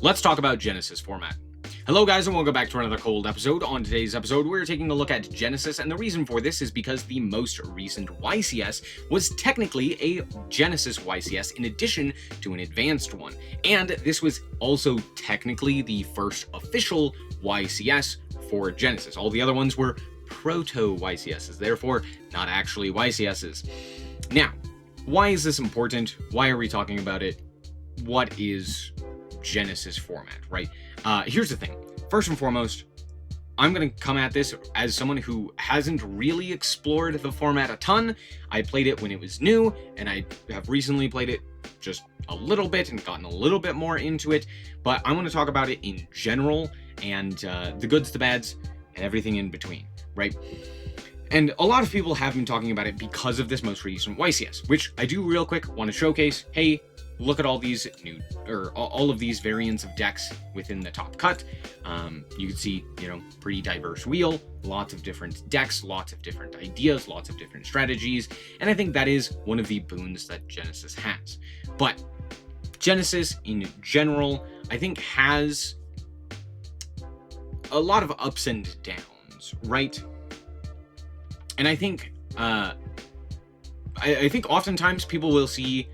Let's talk about Genesys format. Hello guys and welcome back to another cold episode. On today's episode, we're taking a look at Genesys, and the reason for this is because the most recent YCS was technically a Genesys YCS in addition to an advanced one. And this was also technically the first official YCS for Genesys. All the other ones were proto-YCSs, therefore not actually YCSs. Now, why is this important? Why are we talking about it? What is Genesys format, right? Here's the thing. First and foremost, I'm going to come at this as someone who hasn't really explored the format a ton. I played it when it was new, and I have recently played it just a little bit and gotten a little bit more into it, but I want to talk about it in general and the goods, the bads, and everything in between, right? And a lot of people have been talking about it because of this most recent YCS, which I do real quick want to showcase. Hey, look at all these new, or all of these variants of decks within the top cut. You can see, pretty diverse wheel, lots of different decks, lots of different ideas, lots of different strategies, and I think that is one of the boons that Genesys has. But Genesys, in general, I think has a lot of ups and downs, right? And I think, I think oftentimes people will see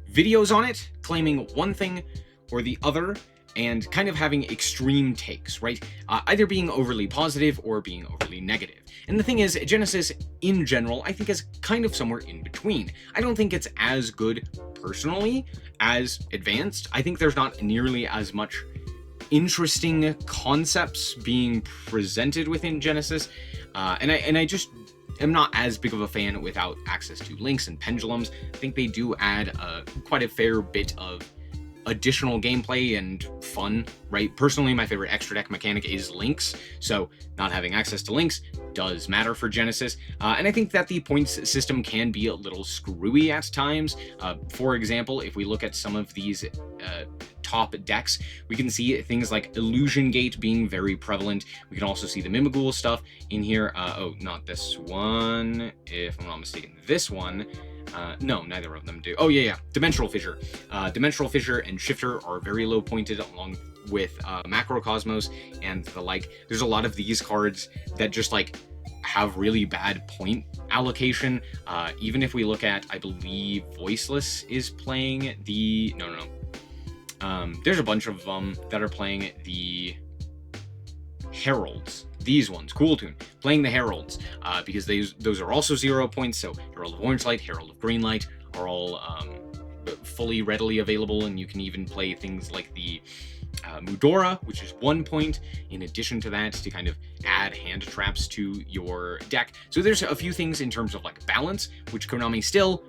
videos on it claiming one thing or the other and kind of having extreme takes, right? Either being overly positive or being overly negative. And the thing is, Genesys in general, I think is kind of somewhere in between. I don't think it's as good personally as advanced. I think there's not nearly as much interesting concepts being presented within Genesys. And I just am not as big of a fan without access to links and pendulums. I think they do add quite a fair bit of additional gameplay and fun, right? Personally, my favorite extra deck mechanic is links, so not having access to links does matter for Genesys. And I think that the points system can be a little screwy at times. For example, if we look at some of these top decks, we can see things like Illusion Gate being very prevalent. We can also see the Mimighoul stuff in here. Oh, not this one, if I'm not mistaken. This one, no, neither of them do. Oh, yeah. Dimensional Fissure. Dimensional Fissure and Shifter are very low pointed, along with Macrocosmos and the like. There's a lot of these cards that just have really bad point allocation. Even if we look at, I believe Voiceless is playing the... No. There's a bunch of them that are playing the Heralds. These ones, Cool Tune, playing the Heralds, because those are also 0 points, so Herald of Orange Light, Herald of Green Light are all fully readily available, and you can even play things like the Mudora, which is 1 point, in addition to that, to kind of add hand traps to your deck. So there's a few things in terms of balance, which Konami still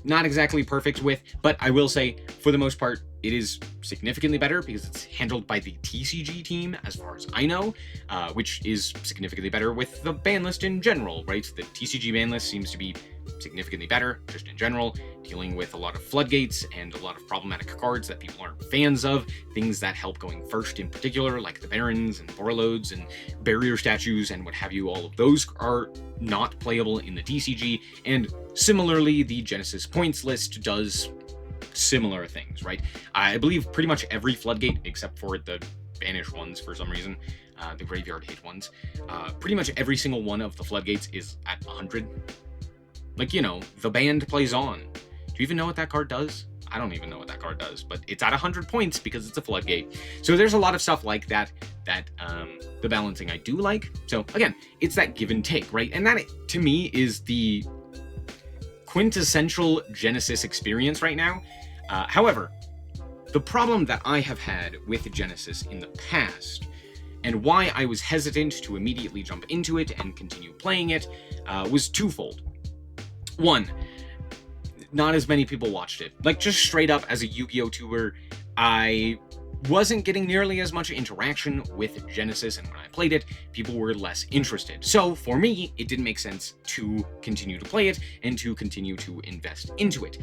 not exactly perfect with, but I will say, for the most part, it is significantly better because it's handled by the TCG team, as far as I know, which is significantly better with the ban list in general, right? The TCG ban list seems to be significantly better, just in general, dealing with a lot of floodgates and a lot of problematic cards that people aren't fans of, things that help going first in particular, like the Barons and Borreloads and Barrier Statues and what have you. All of those are not playable in the TCG, and similarly, the Genesys points list does similar things, right? I believe pretty much every floodgate, except for the banished ones for some reason, the graveyard hate ones, pretty much every single one of the floodgates is at 100. The band plays on. Do you even know what that card does? I don't even know what that card does, but it's at 100 points because it's a floodgate. So there's a lot of stuff like that the balancing I do like. So again, it's that give and take, right? And that, to me, is the quintessential Genesys experience right now. However, the problem that I have had with Genesys in the past, and why I was hesitant to immediately jump into it and continue playing it, was twofold. One, not as many people watched it. Just straight up as a Yu-Gi-Oh! Tuber, I wasn't getting nearly as much interaction with Genesys, and when I played it, people were less interested. So for me, it didn't make sense to continue to play it and to continue to invest into it.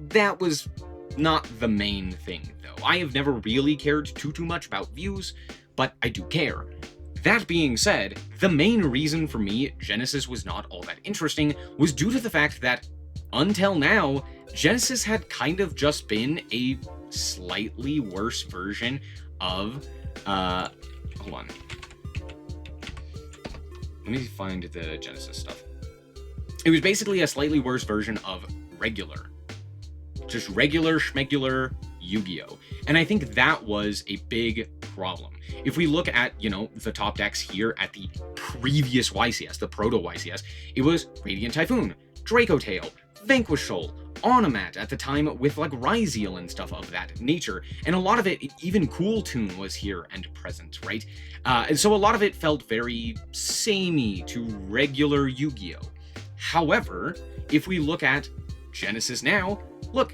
That was not the main thing, though. I have never really cared too much about views, but I do care. That being said, the main reason for me Genesys was not all that interesting was due to the fact that, until now, Genesys had kind of just been a slightly worse version of, hold on. Let me find the Genesys stuff. It was basically a slightly worse version of regular. Just regular schmegular Yu-Gi-Oh! And I think that was a big problem. If we look at, the top decks here at the previous YCS, the proto YCS, it was Radiant Typhoon, Draco Tail, Vanquish Soul, Onomat at the time with like Ryzeal and stuff of that nature. And a lot of it, even Cool Tune was here and present, right? And so a lot of it felt very samey to regular Yu-Gi-Oh! However, if we look at Genesys now, look,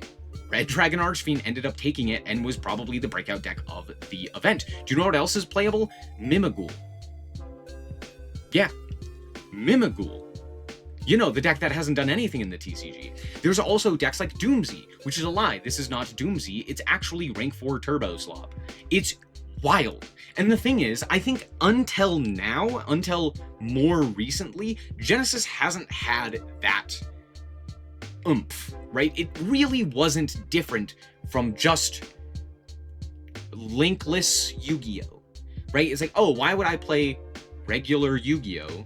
Red Dragon Archfiend ended up taking it and was probably the breakout deck of the event. Do you know what else is playable? Mimighoul. Yeah, Mimighoul. The deck that hasn't done anything in the TCG. There's also decks like Doomsy, which is a lie. This is not Doomsy. It's actually rank 4 Turbo Slob. It's wild. And the thing is, I think until now, until more recently, Genesys hasn't had that oomph, right? It really wasn't different from just linkless Yu-Gi-Oh, right? It's like, oh, why would I play regular Yu-Gi-Oh?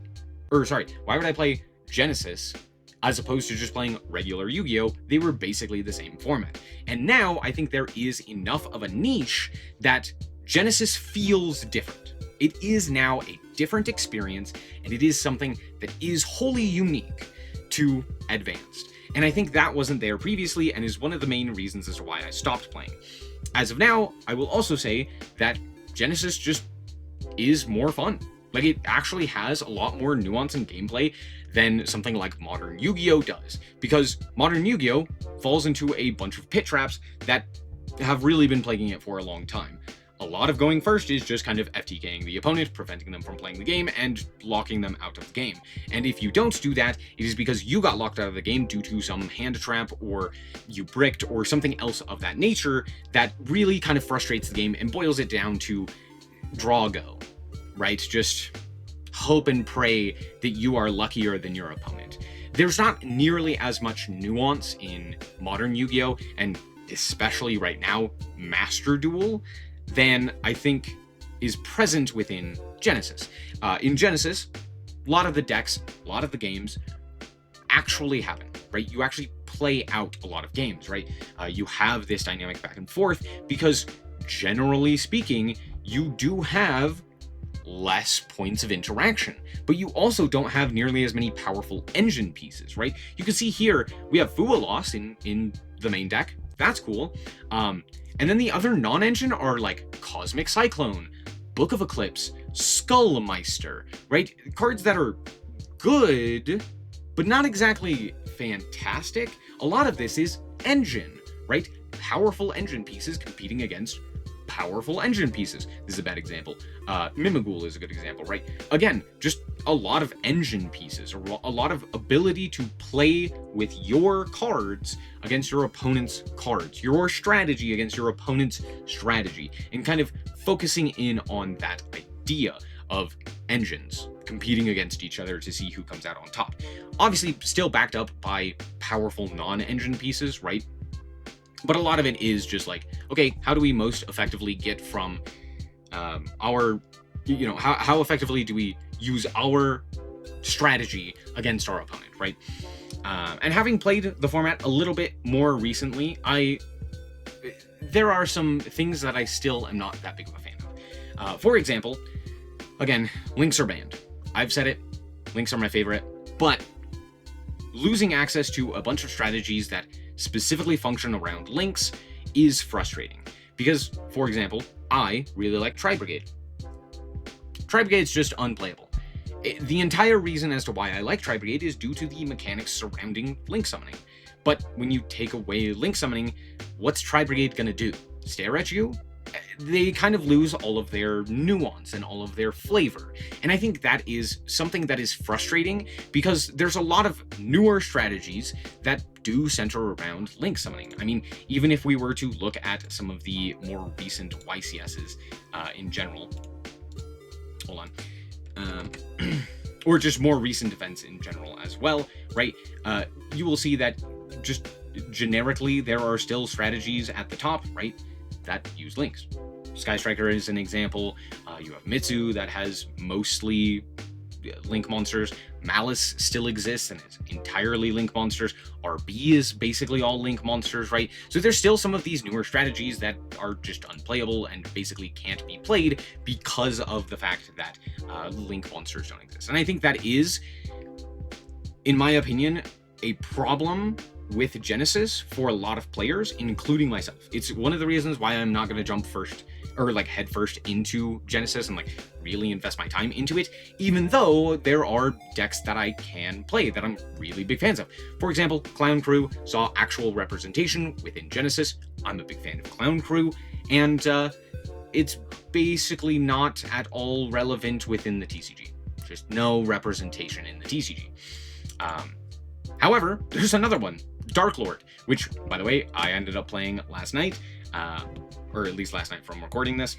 Why would I play Genesys as opposed to just playing regular Yu-Gi-Oh? They were basically the same format. And now I think there is enough of a niche that Genesys feels different. It is now a different experience, and it is something that is wholly unique to Advanced. And I think that wasn't there previously and is one of the main reasons as to why I stopped playing. As of now, I will also say that Genesys just is more fun. Like, it actually has a lot more nuance in gameplay than something like Modern Yu-Gi-Oh! Does. Because Modern Yu-Gi-Oh! Falls into a bunch of pit traps that have really been plaguing it for a long time. A lot of going first is just kind of FTKing the opponent, preventing them from playing the game, and locking them out of the game. And if you don't do that, it is because you got locked out of the game due to some hand trap, or you bricked, or something else of that nature that really kind of frustrates the game and boils it down to draw go, right? Just hope and pray that you are luckier than your opponent. There's not nearly as much nuance in Modern Yu-Gi-Oh! And especially right now, Master Duel, than I think is present within Genesys. In Genesys, a lot of the decks, a lot of the games actually happen, right? You actually play out a lot of games, right? You have this dynamic back and forth because, generally speaking, you do have less points of interaction, but you also don't have nearly as many powerful engine pieces, right? You can see here, we have Fualos in the main deck. That's cool. And then the other non-engine are like Cosmic Cyclone, Book of Eclipse, Skullmeister, right? Cards that are good, but not exactly fantastic. A lot of this is engine, right? Powerful engine pieces competing against powerful engine pieces. This is a bad example. Mimighoul is a good example, right? Again, just a lot of engine pieces, or a lot of ability to play with your cards against your opponent's cards, your strategy against your opponent's strategy, and kind of focusing in on that idea of engines competing against each other to see who comes out on top. Obviously, still backed up by powerful non-engine pieces, right? But a lot of it is just like, okay, how do we most effectively get from how effectively do we use our strategy against our opponent, right? And having played the format a little bit more recently, there are some things that I still am not that big of a fan of. For example, again, links are banned. I've said it, links are my favorite, but losing access to a bunch of strategies that specifically function around links is frustrating. Because, for example, I really like Tri-Brigade. Tri-Brigade's just unplayable. The entire reason as to why I like Tri-Brigade is due to the mechanics surrounding link summoning. But when you take away link summoning, what's Tri-Brigade gonna do? Stare at you? They kind of lose all of their nuance and all of their flavor. And I think that is something that is frustrating because there's a lot of newer strategies that do center around link summoning. I mean, even if we were to look at some of the more recent YCSs in general, hold on, or just more recent events in general as well, right? You will see that just generically, there are still strategies at the top, right, that use links. Sky Striker is an example. You have Mitsu that has mostly link monsters. Malice still exists and it's entirely link monsters. RB is basically all link monsters, right? So there's still some of these newer strategies that are just unplayable and basically can't be played because of the fact that link monsters don't exist. And I think that is, in my opinion, a problem with Genesys for a lot of players, including myself. It's one of the reasons why I'm not going to jump first or like head first into Genesys and like really invest my time into it, even though there are decks that I can play that I'm really big fans of. For example, Clown Crew saw actual representation within Genesys. I'm a big fan of Clown Crew, and it's basically not at all relevant within the TCG. Just no representation in the TCG. However, there's another one, Dark Lord, which, by the way, I ended up playing last night, or at least last night from recording this.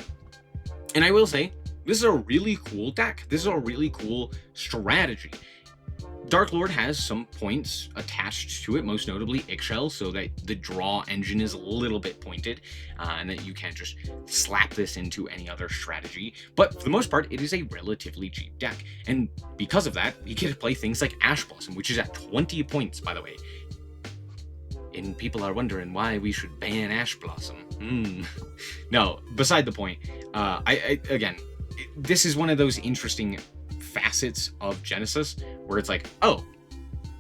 And I will say, this is a really cool deck. This is a really cool strategy. Dark Lord has some points attached to it, most notably Eggshell, so that the draw engine is a little bit pointed, and that you can't just slap this into any other strategy. But for the most part, it is a relatively cheap deck. And because of that, you get to play things like Ash Blossom, which is at 20 points, by the way. And people are wondering why we should ban Ash Blossom. No, beside the point. Again, this is one of those interesting facets of Genesys where it's like, oh,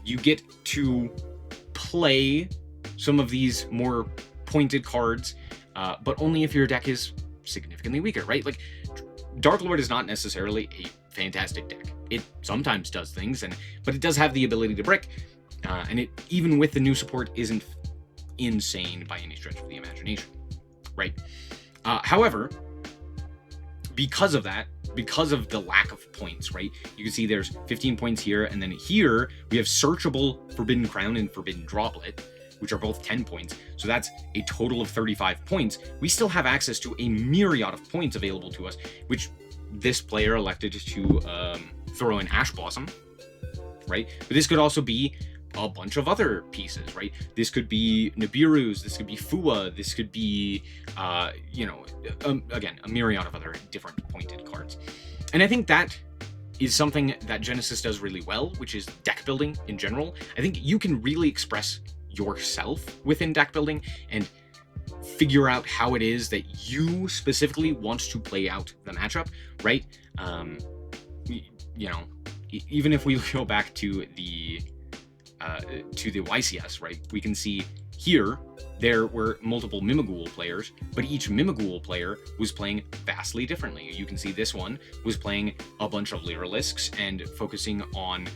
you get to play some of these more pointed cards, but only if your deck is significantly weaker, right? Like, Dark Lord is not necessarily a fantastic deck. It sometimes does things, but it does have the ability to brick. And it, even with the new support, isn't insane by any stretch of the imagination, right? However, because of that, because of the lack of points, right? You can see there's 15 points here, and then here we have searchable Forbidden Crown and Forbidden Droplet, which are both 10 points. So that's a total of 35 points. We still have access to a myriad of points available to us, which this player elected to throw in Ash Blossom, right? But this could also be a bunch of other pieces, right? This could be Nibiru's, this could be Fua, this could be, again, a myriad of other different pointed cards. And I think that is something that Genesys does really well, which is deck building in general. I think you can really express yourself within deck building and figure out how it is that you specifically want to play out the matchup, right? Even if we go back to the YCS, right? We can see here there were multiple Mimighoul players, but each Mimighoul player was playing vastly differently. You can see this one was playing a bunch of Lyralisks and focusing on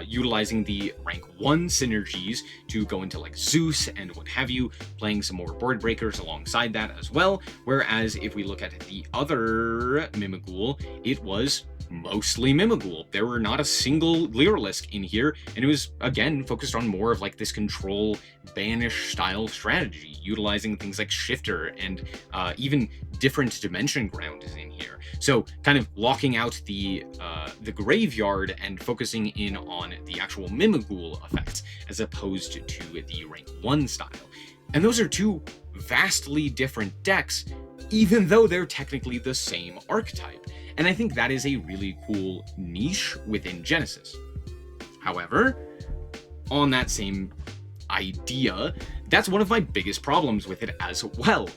utilizing the rank 1 synergies to go into like Zeus and what have you, playing some more board breakers alongside that as well. Whereas if we look at the other Mimighoul, it was mostly Mimighoul. There were not a single Lyralisk in here, and it was, again, focused on more of like this control banish style strategy, utilizing things like Shifter and even different Dimension Ground is in here. So kind of locking out the graveyard and focusing in on the actual Mimighoul effects as opposed to the rank 1 style. And those are two vastly different decks, even though they're technically the same archetype. And I think that is a really cool niche within Genesys. However, on that same idea, that's one of my biggest problems with it as well.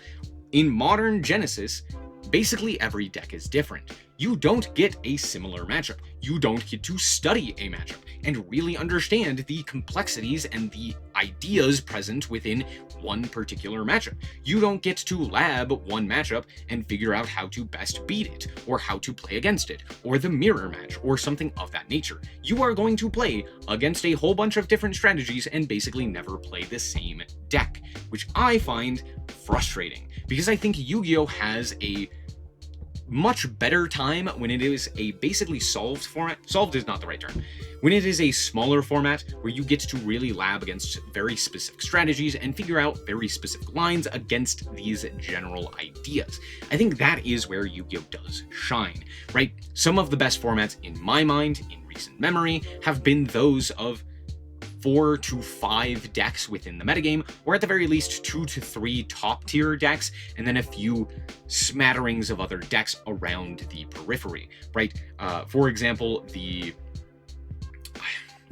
In modern Genesys, basically every deck is different. You don't get a similar matchup. You don't get to study a matchup and really understand the complexities and the ideas present within one particular matchup. You don't get to lab one matchup and figure out how to best beat it, or how to play against it, or the mirror match, or something of that nature. You are going to play against a whole bunch of different strategies and basically never play the same deck, which I find frustrating, because I think Yu-Gi-Oh! Has a much better time when it is a basically solved format. Solved is not the right term. When it is a smaller format where you get to really lab against very specific strategies and figure out very specific lines against these general ideas. I think that is where Yu-Gi-Oh! Does shine, right? Some of the best formats in my mind, in recent memory, have been those of 4 to 5 decks within the metagame, or at the very least 2 to 3 top tier decks, and then a few smatterings of other decks around the periphery, right? For example, the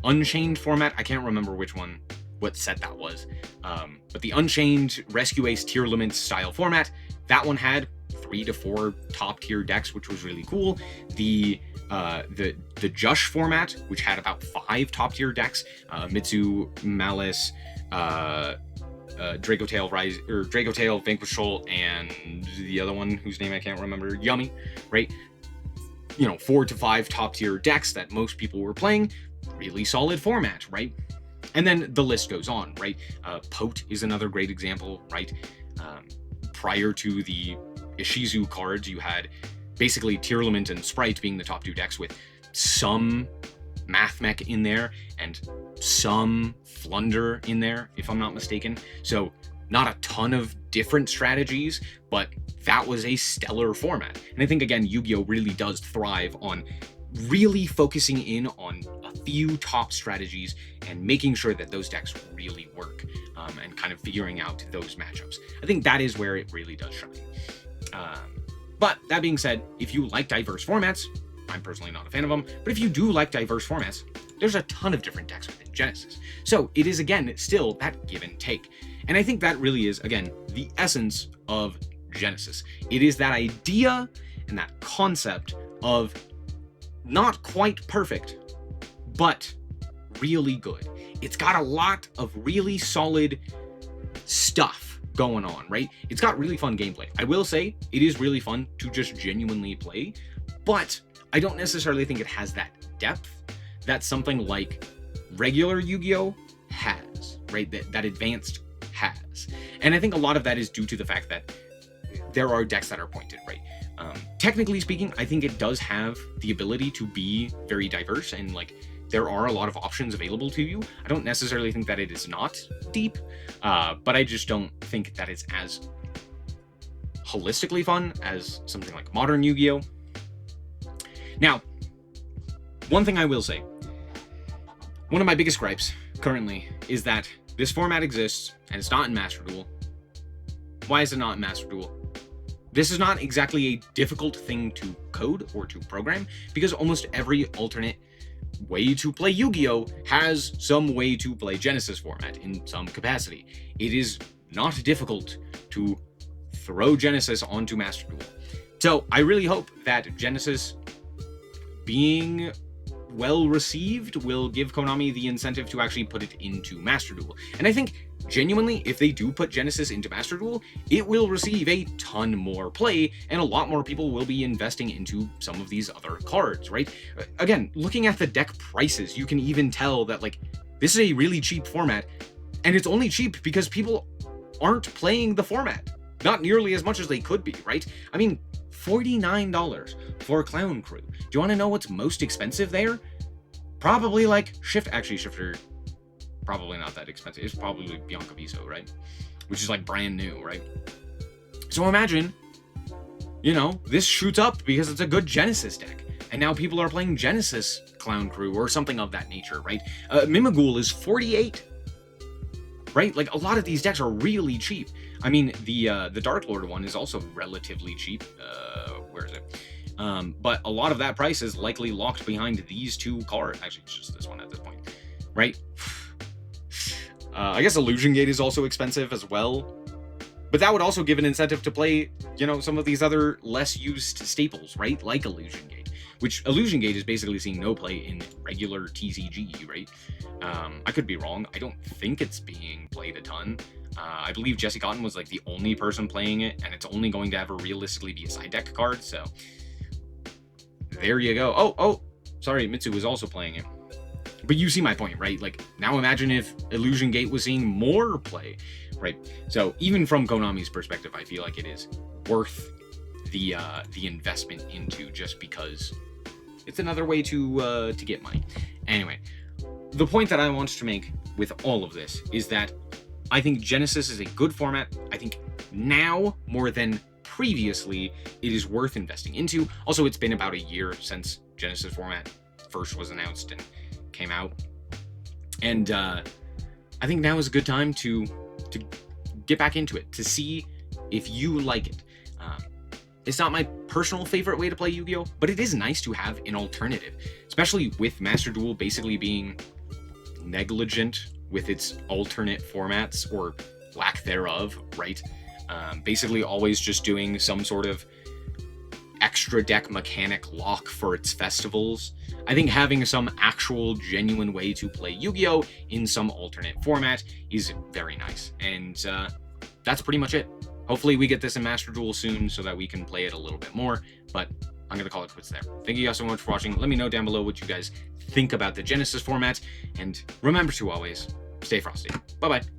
Unchained format, I can't remember what set that was, but the Unchained Rescue Ace Tier Limit style format, that one had 3 to 4 top tier decks, which was really cool. The Jush format, which had about 5 top tier decks, Mitsu, Malice, Dracotail Rise, or Dracotail, Vanquish Soul, and the other one whose name I can't remember, Yummy, right? 4 to 5 top tier decks that most people were playing. Really solid format, right? And then the list goes on, right? Pote is another great example, right? Prior to the Ishizu cards, you had basically Tearlament and Sprite being the top 2 decks, with some Math Mech in there and some Flunder in there, if I'm not mistaken. So not a ton of different strategies, but that was a stellar format. And I think, again, Yu-Gi-Oh! Really does thrive on really focusing in on a few top strategies and making sure that those decks really work, and kind of figuring out those matchups. I think that is where it really does shine. But that being said, if you like diverse formats, I'm personally not a fan of them, but if you do like diverse formats, there's a ton of different decks within Genesys. So it is, again, still that give and take. And I think that really is, again, the essence of Genesys. It is that idea and that concept of not quite perfect, but really good. It's got a lot of really solid stuff going on, right? It's got really fun gameplay. I will say it is really fun to just genuinely play, but I don't necessarily think it has that depth that something like regular Yu-Gi-Oh! Has, right? That advanced has. And I think a lot of that is due to the fact that there are decks that are pointed, right? Technically speaking, I think it does have the ability to be very diverse, and like there are a lot of options available to you. I don't necessarily think that it is not deep, but I just don't think that it's as holistically fun as something like modern Yu-Gi-Oh! Now, one thing I will say, one of my biggest gripes currently is that this format exists and it's not in Master Duel. Why is it not in Master Duel? This is not exactly a difficult thing to code or to program, because almost every alternate way to play Yu-Gi-Oh! Has some way to play Genesys format in some capacity. It is not difficult to throw Genesys onto Master Duel. So I really hope that Genesys being well received will give Konami the incentive to actually put it into Master Duel. And I think genuinely, if they do put Genesys into Master Duel, it will receive a ton more play, and a lot more people will be investing into some of these other cards, right? Again, looking at the deck prices, you can even tell that, like, this is a really cheap format, and it's only cheap because people aren't playing the format. Not nearly as much as they could be, right? I mean, $49 for Clown Crew. Do you want to know what's most expensive there? Probably like Shifter, probably not that expensive. It's probably Bianca Viso, right? Which is like brand new, right? So imagine, this shoots up because it's a good Genesys deck. And now people are playing Genesys Clown Crew or something of that nature, right? Mimighoul is $48, right? Like, a lot of these decks are really cheap. I mean, the Dark Lord one is also relatively cheap. Where is it? But a lot of that price is likely locked behind these two cards. Actually, it's just this one at this point, right? I guess Illusion Gate is also expensive as well. But that would also give an incentive to play, some of these other less used staples, right? Like Illusion Gate, which Illusion Gate is basically seeing no play in regular TCG, right? I could be wrong. I don't think it's being played a ton. I believe Jesse Cotton was like the only person playing it, and it's only going to ever realistically be a side deck card, so there you go. Oh, sorry, Mitsu was also playing it. But you see my point, right? Like, now imagine if Illusion Gate was seeing more play, right? So even from Konami's perspective, I feel like it is worth the investment into, just because it's another way to get money. Anyway, the point that I want to make with all of this is that I think Genesys is a good format. I think now, more than previously, it is worth investing into. Also, it's been about a year since Genesys format first was announced and came out. And I think now is a good time to get back into it, to see if you like it. It's not my personal favorite way to play Yu-Gi-Oh, but it is nice to have an alternative, especially with Master Duel basically being negligent with its alternate formats, or lack thereof, right? Basically always just doing some sort of extra deck mechanic lock for its festivals. I think having some actual genuine way to play Yu-Gi-Oh in some alternate format is very nice. And that's pretty much it. Hopefully we get this in Master Duel soon so that we can play it a little bit more, but I'm going to call it quits there. Thank you guys so much for watching. Let me know down below what you guys think about the Genesys format, and remember to always stay frosty. Bye-bye.